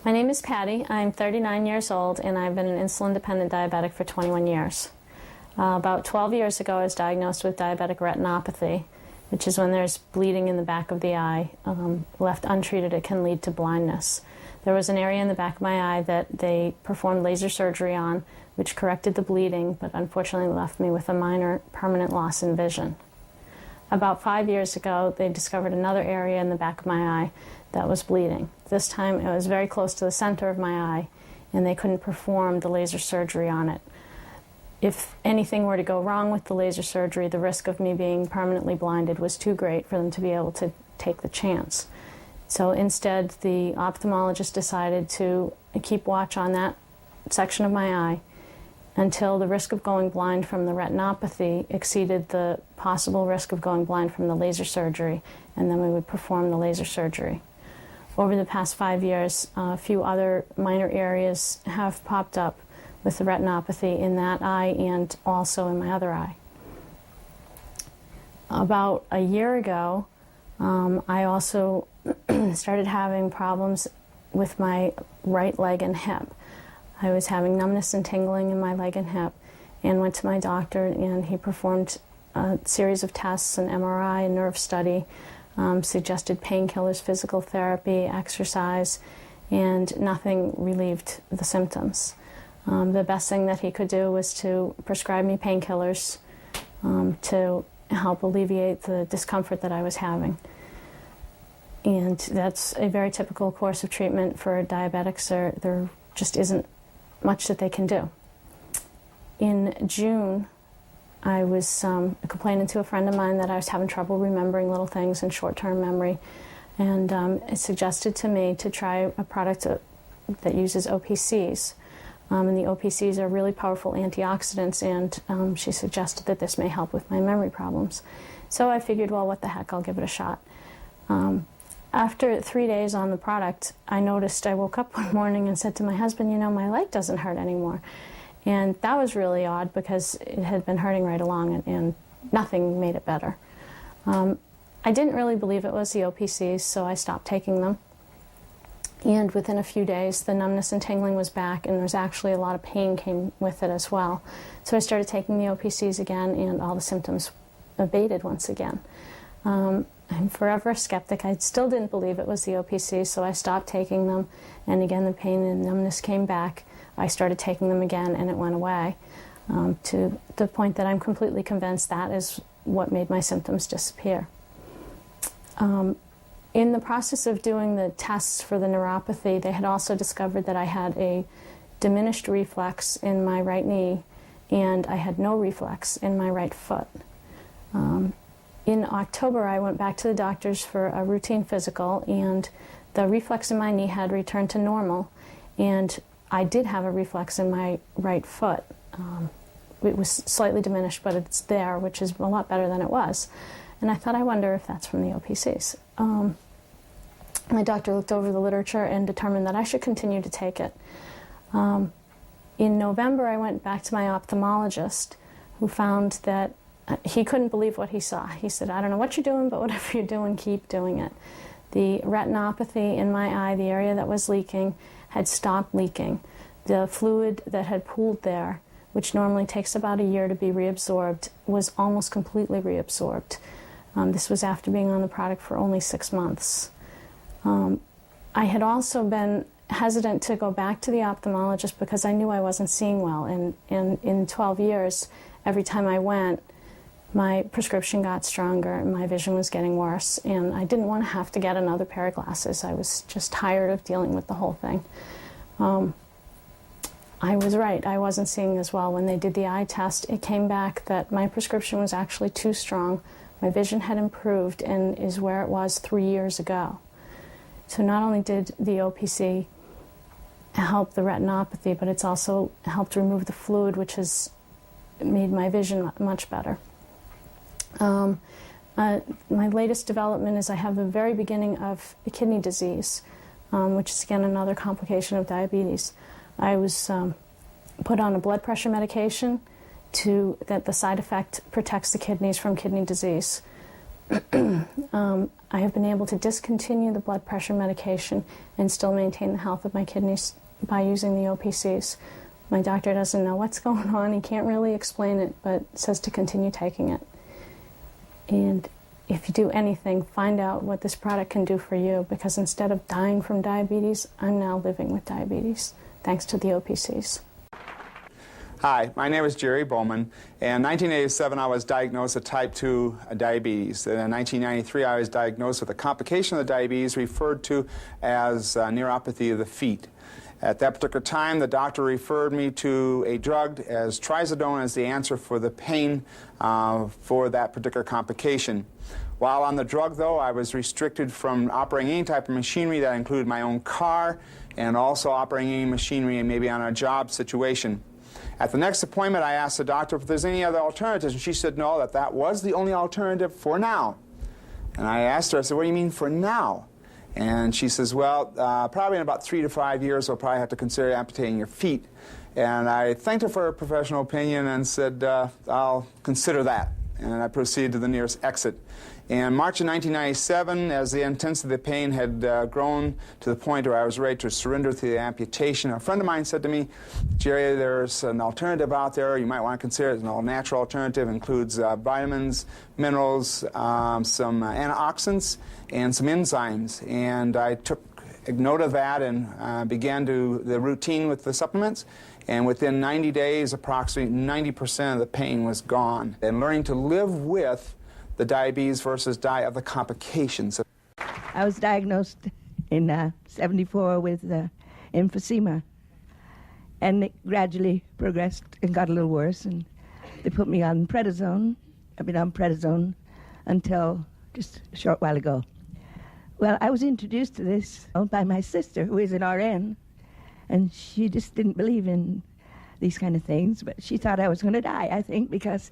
My name is Patty. I'm 39 years old and I've been an insulin-dependent diabetic for 21 years. About 12 years ago I was diagnosed with diabetic retinopathy, which is when there's bleeding in the back of the eye. Left untreated, it can lead to blindness. There was an area in the back of my eye that they performed laser surgery on, which corrected the bleeding, but unfortunately left me with a minor permanent loss in vision. About 5 years ago, they discovered another area in the back of my eye that was bleeding. This time it was very close to the center of my eye, and they couldn't perform the laser surgery on it. If anything were to go wrong with the laser surgery, the risk of me being permanently blinded was too great for them to be able to take the chance. So instead, the ophthalmologist decided to keep watch on that section of my eye until the risk of going blind from the retinopathy exceeded the possible risk of going blind from the laser surgery, and then we would perform the laser surgery. Over the past 5 years, a few other minor areas have popped up with the retinopathy in that eye and also in my other eye. About a year ago, I also started having problems with my right leg and hip. I was having numbness and tingling in my leg and hip and went to my doctor, and he performed a series of tests, an MRI, a nerve study, suggested painkillers, physical therapy, exercise, and nothing relieved the symptoms. The best thing that he could do was to prescribe me painkillers to help alleviate the discomfort that I was having. And that's a very typical course of treatment for diabetics. There just isn't much that they can do. In June, I was complaining to a friend of mine that I was having trouble remembering little things and short-term memory, and it suggested to me to try a product that uses OPCs. And the OPCs are really powerful antioxidants, and she suggested that this may help with my memory problems. So I figured, well, what the heck, I'll give it a shot. After 3 days on the product, I noticed I woke up one morning and said to my husband, you know, my leg doesn't hurt anymore. And that was really odd because it had been hurting right along, and nothing made it better. I didn't really believe it was the OPCs, so I stopped taking them. And within a few days, the numbness and tingling was back, and there was actually a lot of pain came with it as well. So I started taking the OPCs again, and all the symptoms abated once again. I'm forever a skeptic. I still didn't believe it was the OPCs, so I stopped taking them, and again the pain and numbness came back. I started taking them again, and it went away, to the point that I'm completely convinced that is what made my symptoms disappear. In the process of doing the tests for the neuropathy, they had also discovered that I had a diminished reflex in my right knee, and I had no reflex in my right foot. In October, I went back to the doctors for a routine physical, and the reflex in my knee had returned to normal, and I did have a reflex in my right foot. It was slightly diminished, but it's there, which is a lot better than it was. And I thought, I wonder if that's from the OPCs. My doctor looked over the literature and determined that I should continue to take it. In November, I went back to my ophthalmologist, who found that he couldn't believe what he saw. He said, I don't know what you're doing, but whatever you're doing, keep doing it. The retinopathy in my eye, the area that was leaking, had stopped leaking. The fluid that had pooled there, which normally takes about a year to be reabsorbed, was almost completely reabsorbed. This was after being on the product for only 6 months. I had also been hesitant to go back to the ophthalmologist because I knew I wasn't seeing well, and in 12 years, every time I went, my prescription got stronger and my vision was getting worse, and I didn't want to have to get another pair of glasses. I was just tired of dealing with the whole thing. I was right, I wasn't seeing as well. When they did the eye test, it came back that my prescription was actually too strong. My vision had improved and is where it was 3 years ago. So not only did the OPC help the retinopathy, but it's also helped remove the fluid, which has made my vision much better. My latest development is I have the very beginning of kidney disease, which is again another complication of diabetes. I was put on a blood pressure medication that the side effect protects the kidneys from kidney disease. I have been able to discontinue the blood pressure medication and still maintain the health of my kidneys by using the OPCs. My doctor doesn't know what's going on. He can't really explain it, but says to continue taking it. And if you do anything, find out what this product can do for you, because instead of dying from diabetes, I'm now living with diabetes, thanks to the OPCs. Hi, my name is Jerry Bowman. In 1987, I was diagnosed with type 2 diabetes. And in 1993, I was diagnosed with a complication of the diabetes referred to as neuropathy of the feet. At that particular time, the doctor referred me to a drug as trazodone as the answer for the pain for that particular complication. While on the drug, though, I was restricted from operating any type of machinery. That included my own car and also operating any machinery and maybe on a job situation. At the next appointment, I asked the doctor if there's any other alternatives, and she said no, that was the only alternative for now. And I asked her, I said, what do you mean for now? And she says, well, probably in about 3 to 5 years, we'll probably have to consider amputating your feet. And I thanked her for her professional opinion and said, I'll consider that. And I proceeded to the nearest exit. In March of 1997, as the intensity of the pain had grown to the point where I was ready to surrender to the amputation, a friend of mine said to me, Jerry, there's an alternative out there you might want to consider. It's an all-natural alternative. It includes vitamins, minerals, some antioxidants, and some enzymes. And I took note of that and began the routine with the supplements. And within 90 days, approximately 90% of the pain was gone. And learning to live with the diabetes versus die of the complications. I was diagnosed in '74 with emphysema, and it gradually progressed and got a little worse, and they put me on prednisone. I've been on prednisone until just a short while ago. Well, I was introduced to this by my sister, who is an RN, and she just didn't believe in these kind of things, but she thought I was going to die, I think, because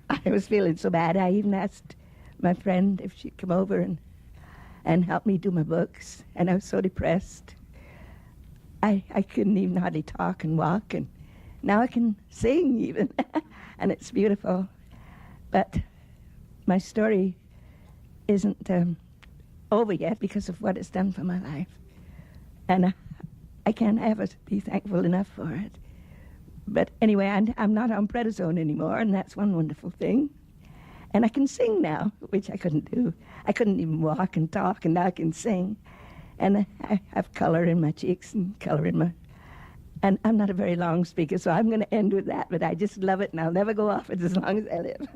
I was feeling so bad. I even asked my friend if she'd come over and help me do my books, and I was so depressed. I couldn't even hardly talk and walk, and now I can sing even, and it's beautiful. But my story isn't over yet because of what it's done for my life, and I can't ever be thankful enough for it. But anyway, I'm not on prednisone anymore, and that's one wonderful thing. And I can sing now, which I couldn't do. I couldn't even walk and talk, and now I can sing. And I have color in my cheeks and color in my... And I'm not a very long speaker, so I'm going to end with that, but I just love it, and I'll never go off it as long as I live.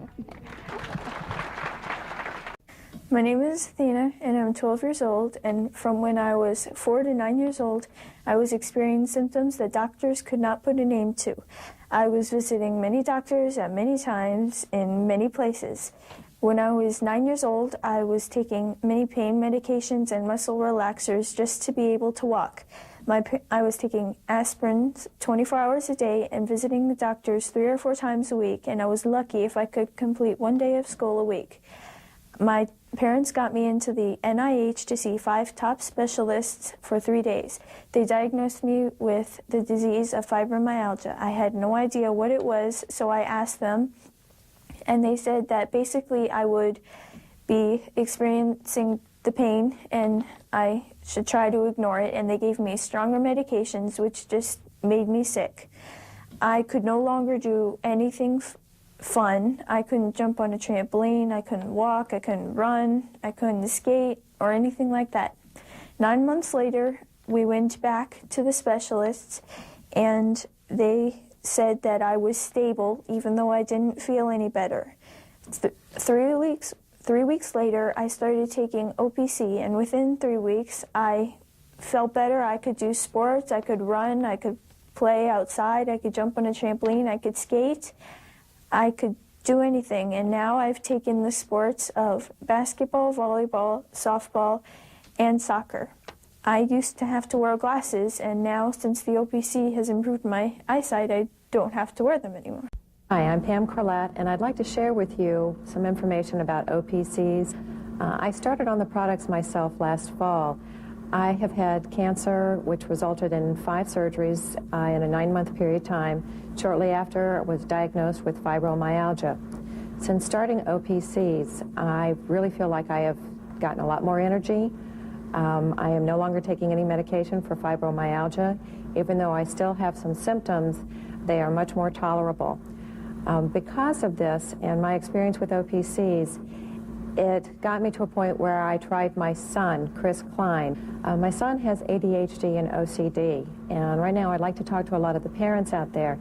My name is Athena, and I'm 12 years old, and from when I was 4 to 9 years old, I was experiencing symptoms that doctors could not put a name to. I was visiting many doctors at many times in many places. When I was 9 years old, I was taking many pain medications and muscle relaxers just to be able to walk. I was taking aspirins 24 hours a day and visiting the doctors 3 or 4 times a week, and I was lucky if I could complete 1 day of school a week. My parents got me into the NIH to see 5 top specialists for 3 days. They diagnosed me with the disease of fibromyalgia. I had no idea what it was, so I asked them, and they said that basically I would be experiencing the pain and I should try to ignore it, and they gave me stronger medications, which just made me sick. I could no longer do anything fun. I couldn't jump on a trampoline, I couldn't walk, I couldn't run, I couldn't skate, or anything like that. 9 months later, we went back to the specialists, and they said that I was stable, even though I didn't feel any better. 3 weeks later, I started taking OPC, and within 3 weeks, I felt better. I could do sports, I could run, I could play outside, I could jump on a trampoline, I could skate. I could do anything, and now I've taken the sports of basketball, volleyball, softball, and soccer. I used to have to wear glasses, and now, since the OPC has improved my eyesight, I don't have to wear them anymore. Hi, I'm Pam Corlett, and I'd like to share with you some information about OPCs. I started on the products myself last fall. I have had cancer, which resulted in 5 surgeries in a 9-month period of time. Shortly after, I was diagnosed with fibromyalgia. Since starting OPCs, I really feel like I have gotten a lot more energy. I am no longer taking any medication for fibromyalgia. Even though I still have some symptoms, they are much more tolerable. Because of this and my experience with OPCs, it got me to a point where I tried my son, Chris Klein. My son has ADHD and OCD, and right now I'd like to talk to a lot of the parents out there.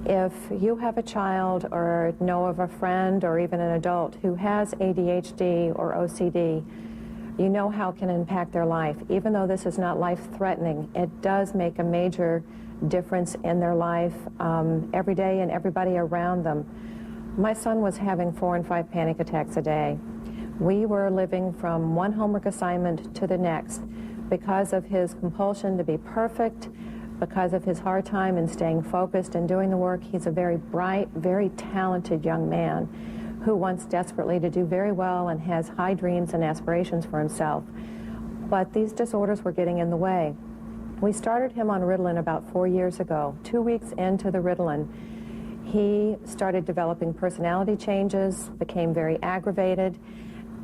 If you have a child or know of a friend or even an adult who has ADHD or OCD, you know how it can impact their life. Even though this is not life-threatening, it does make a major difference in their life every day and everybody around them. My son was having 4 and 5 panic attacks a day. We were living from one homework assignment to the next because of his compulsion to be perfect, because of his hard time in staying focused and doing the work. He's a very bright, very talented young man who wants desperately to do very well and has high dreams and aspirations for himself. But these disorders were getting in the way. We started him on Ritalin about 4 years ago. 2 weeks into the Ritalin, he started developing personality changes, became very aggravated,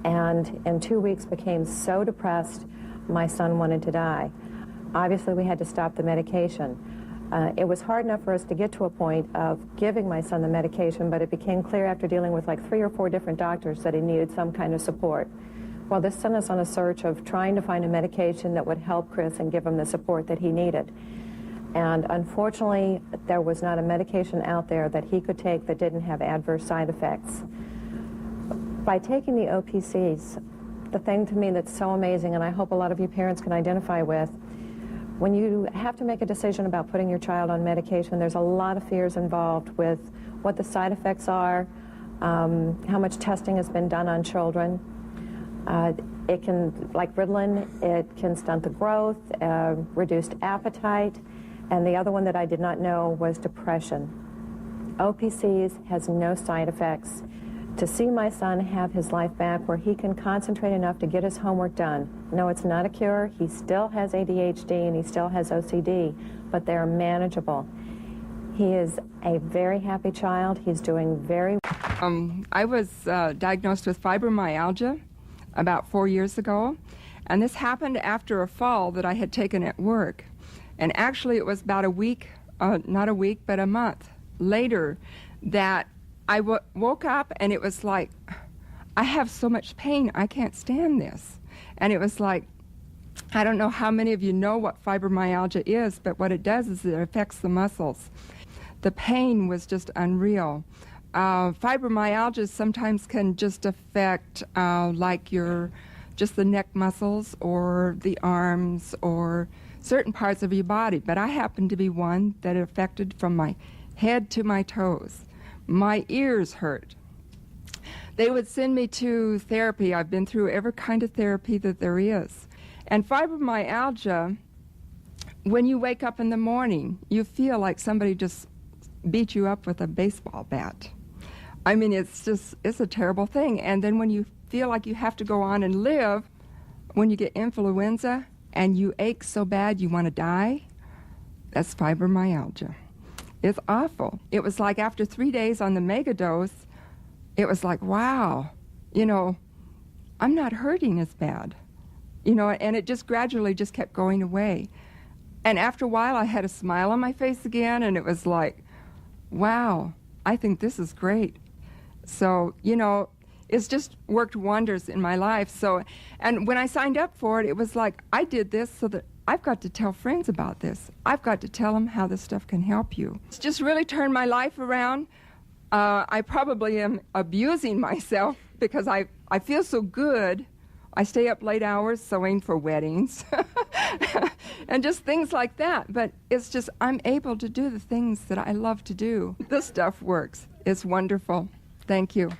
and in 2 weeks became so depressed, my son wanted to die. Obviously, we had to stop the medication. It was hard enough for us to get to a point of giving my son the medication, but it became clear after dealing with like 3 or 4 different doctors that he needed some kind of support. Well, this sent us on a search of trying to find a medication that would help Chris and give him the support that he needed. And unfortunately, there was not a medication out there that he could take that didn't have adverse side effects. By taking the OPCs, the thing to me that's so amazing, and I hope a lot of you parents can identify with, when you have to make a decision about putting your child on medication, there's a lot of fears involved with what the side effects are, how much testing has been done on children. It can, like Ritalin, it can stunt the growth, reduced appetite, and the other one that I did not know was depression. OPCs has no side effects. To see my son have his life back where he can concentrate enough to get his homework done. No, it's not a cure. He still has ADHD and he still has OCD, but they're manageable. He is a very happy child. He's doing very well. I was diagnosed with fibromyalgia about 4 years ago, and this happened after a fall that I had taken at work. And actually it was about a week, not a week, but a month later that I woke up and it was like, I have so much pain, I can't stand this. And it was like, I don't know how many of you know what fibromyalgia is, but what it does is it affects the muscles. The pain was just unreal. Fibromyalgia sometimes can just affect like just the neck muscles or the arms or certain parts of your body, but I happen to be one that affected from my head to my toes. My ears hurt. They would send me to therapy. I've been through every kind of therapy that there is. And fibromyalgia, when you wake up in the morning, you feel like somebody just beat you up with a baseball bat. I mean, it's a terrible thing. And then when you feel like you have to go on and live, when you get influenza and you ache so bad you want to die, that's fibromyalgia. It's awful. It was like after 3 days on the mega dose, it was like, wow, I'm not hurting as bad. And it just gradually just kept going away. And after a while, I had a smile on my face again, and it was like, wow, I think this is great. So, it's just worked wonders in my life. So, and when I signed up for it, it was like, I did this so that I've got to tell friends about this. I've got to tell them how this stuff can help you. It's just really turned my life around. I probably am abusing myself because I feel so good. I stay up late hours sewing for weddings and just things like that. But it's just I'm able to do the things that I love to do. This stuff works. It's wonderful. Thank you.